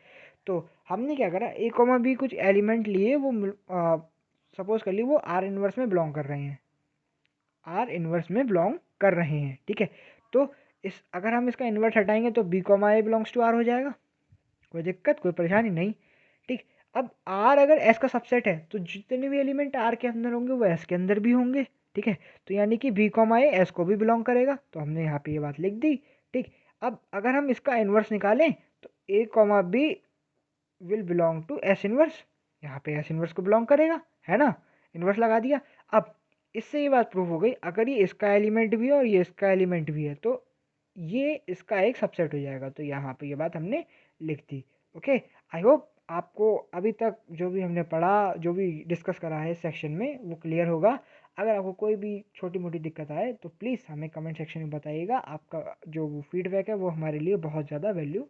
तो हमने क्या करा, ए कॉमा बी कुछ एलिमेंट लिए, वो सपोज कर लिए वो आर इनवर्स में बिलोंग कर रहे हैं, आर इनवर्स में बिलोंग कर रहे हैं, ठीक है। तो इस अगर हम इसका इन्वर्स हटाएंगे तो B comma A belongs to R हो जाएगा, कोई दिक्कत कोई परेशानी नहीं, ठीक। अब आर अगर एस का सबसेट है तो जितने भी एलिमेंट आर के अंदर होंगे वो एस के अंदर भी होंगे, ठीक है। तो यानी कि बी कॉमा ए एस को भी बिलोंग करेगा, तो हमने यहाँ पे ये बात लिख दी, ठीक। अब अगर हम इसका इन्वर्स निकालें तो A comma B will belong to S inverse, यहाँ पे एस इनवर्स को बिलोंग करेगा, है ना, इन्वर्स लगा दिया। अब इससे ये बात प्रूव हो गई, अगर ये इसका एलिमेंट भी है और ये इसका एलिमेंट भी है तो ये इसका एक सबसेट हो जाएगा। तो यहाँ पे ये बात हमने लिख दी। ओके, आई होप आपको अभी तक जो भी हमने पढ़ा, जो भी डिस्कस करा है इस सेक्शन में, वो क्लियर होगा। अगर आपको कोई भी छोटी मोटी दिक्कत आए तो प्लीज़ हमें कमेंट सेक्शन में बताइएगा। आपका जो फीडबैक है वो हमारे लिए बहुत ज़्यादा वैल्यू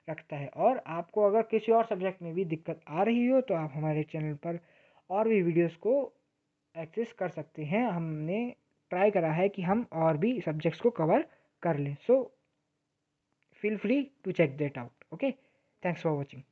रखता है। और आपको अगर किसी और सब्जेक्ट में भी दिक्कत आ रही हो तो आप हमारे चैनल पर और भी वीडियोस को एक्सेस कर सकते हैं। हमने ट्राई करा है कि हम और भी सब्जेक्ट्स को कवर कर लें। सो feel free to check that out. Okay, thanks for watching.